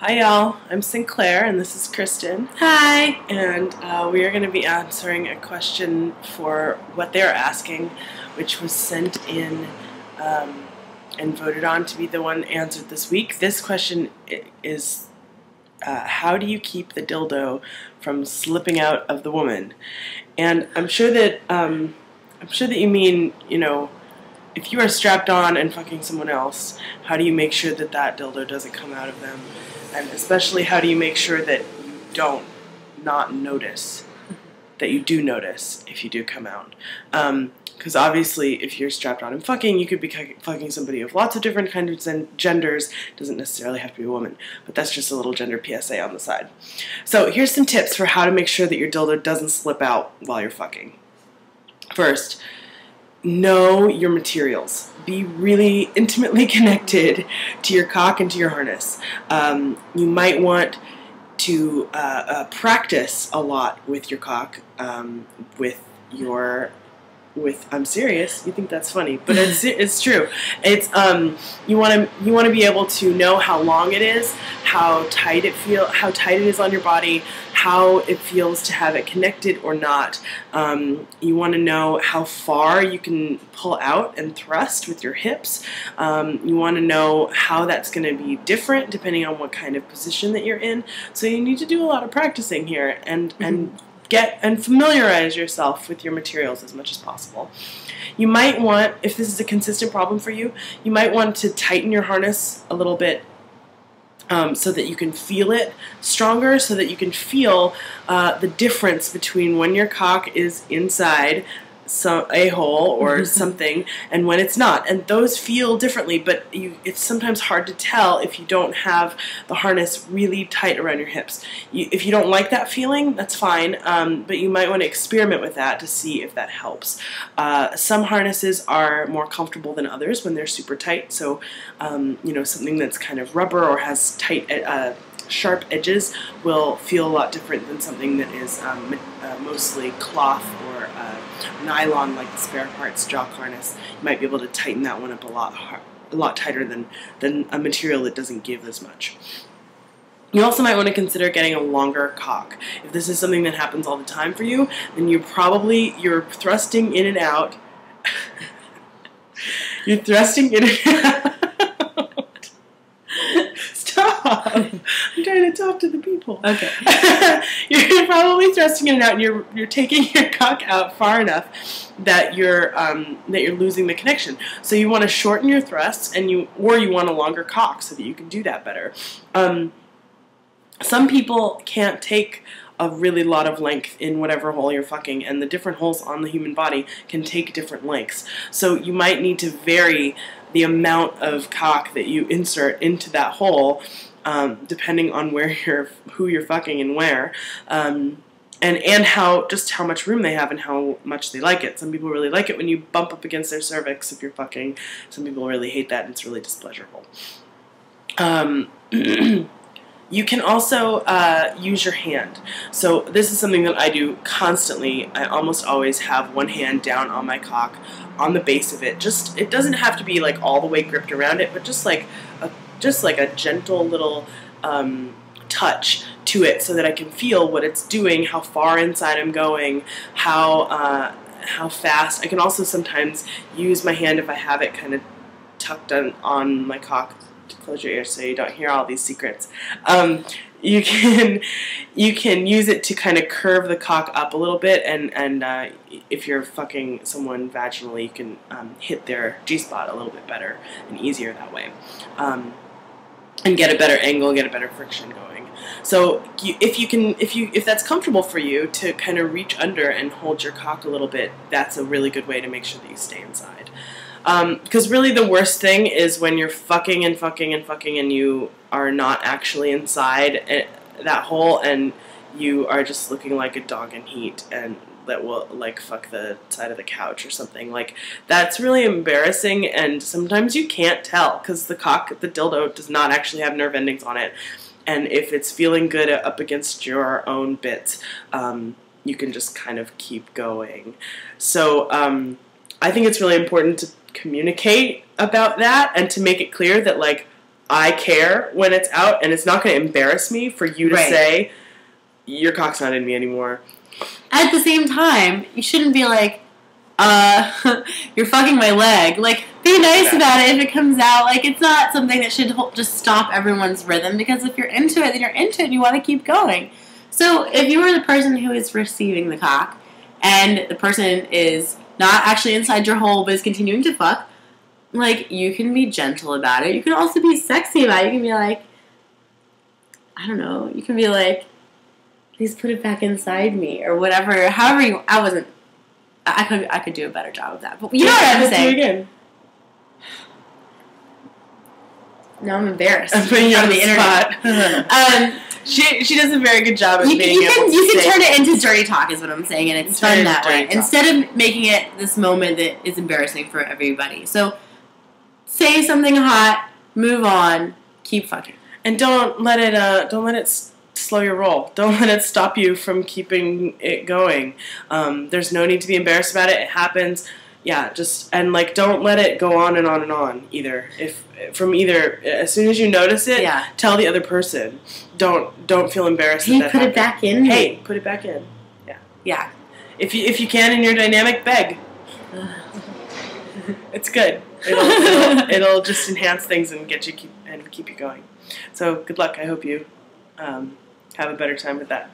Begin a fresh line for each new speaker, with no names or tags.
Hi y'all, I'm Sinclair and this is Kristen.
Hi!
And we are going to be answering a question for what they're asking, which was sent in and voted on to be the one answered this week. This question is, how do you keep the dildo from slipping out of the woman? And I'm sure that you mean, you know, if you are strapped on and fucking someone else, how do you make sure that that dildo doesn't come out of them? And especially, how do you make sure that you don't not notice, that you do notice if you do come out? Because obviously, if you're strapped on and fucking, you could be fucking somebody of lots of different kinds of genders. Doesn't necessarily have to be a woman, but that's just a little gender PSA on the side. So here's some tips for how to make sure that your dildo doesn't slip out while you're fucking. First, know your materials. Be really intimately connected to your cock and to your harness. You might want to practice a lot with your cock, I'm serious. You think that's funny, but it's true. It's you want to be able to know how long it is, how tight it is on your body, how it feels to have it connected or not. You want to know how far you can pull out and thrust with your hips. You want to know how that's going to be different depending on what kind of position that you're in. So you need to do a lot of practicing here and get and familiarize yourself with your materials as much as possible. You might want, if this is a consistent problem for you, you might want to tighten your harness a little bit so that you can feel it stronger, so that you can feel the difference between when your cock is inside a hole or something and when it's not, and those feel differently, but it's sometimes hard to tell if you don't have the harness really tight around your hips. If you don't like that feeling, that's fine, but you might want to experiment with that to see if that helps. Some harnesses are more comfortable than others when they're super tight, so you know, something that's kind of rubber or has tight sharp edges will feel a lot different than something that is mostly cloth or nylon, like the spare parts jock harness. You might be able to tighten that one up a lot tighter than a material that doesn't give as much. You also might want to consider getting a longer cock. If this is something that happens all the time for you, then you're thrusting in and out. You're thrusting in and out. Stop! I'm trying to talk to the people.
Okay.
You're probably thrusting in and out, and you're taking your cock out far enough that you're losing the connection. So you want to shorten your thrusts, or you want a longer cock so that you can do that better. Some people can't take a really lot of length in whatever hole you're fucking, and the different holes on the human body can take different lengths. So you might need to vary the amount of cock that you insert into that hole, depending on who you're fucking and where, and how much room they have and how much they like it. Some people really like it when you bump up against their cervix if you're fucking. Some people really hate that, and it's really displeasurable. You can also use your hand. So this is something that I do constantly. I almost always have one hand down on my cock, on the base of it. It doesn't have to be like all the way gripped around it, but just like a gentle little touch to it, so that I can feel what it's doing, how far inside I'm going, how fast. I can also sometimes use my hand if I have it kind of tucked on my cock. Close your ears so you don't hear all these secrets. You can use it to kind of curve the cock up a little bit, and if you're fucking someone vaginally, you can hit their G-spot a little bit better and easier that way, and get a better angle, get a better friction going. So if that's comfortable for you to kind of reach under and hold your cock a little bit, that's a really good way to make sure that you stay inside. Because really the worst thing is when you're fucking and fucking and fucking and you are not actually inside that hole, and you are just looking like a dog in heat and that will like fuck the side of the couch or something. Like, that's really embarrassing, and sometimes you can't tell because the dildo does not actually have nerve endings on it, and if it's feeling good up against your own bits, you can just kind of keep going. So I think it's really important to communicate about that and to make it clear that, like, I care when it's out, and it's not going to embarrass me for you to say, your cock's not in me anymore.
At the same time, you shouldn't be like, you're fucking my leg. Like, be nice about it if it comes out. Like, it's not something that should just stop everyone's rhythm, because if you're into it, then you're into it and you want to keep going. So, if you are the person who is receiving the cock, and the person is not actually inside your hole but is continuing to fuck, like, you can be gentle about it. You can also be sexy about it. You can be like, I don't know, you can be like, please put it back inside me, or whatever. However you, I could do a better job of that. But you know what I'm saying. Do it again. Now I'm embarrassed.
I'm putting you on the internet. She does a very good job of being able to
You can turn it into dirty talk, is what I'm saying, and it's fun that way. Instead of making it this moment that is embarrassing for everybody. So, say something hot, move on, keep fucking.
And don't let it slow your roll. Don't let it stop you from keeping it going. There's no need to be embarrassed about it. It happens. Yeah, and like, don't let it go on and on and on either. As soon as you notice it, tell the other person. Don't feel embarrassed.
Hey, put it back in.
Hey, put it back in. Yeah. Yeah. If you can in your dynamic, beg. It's good. It'll just enhance things and keep you going. So good luck. I hope you have a better time with that.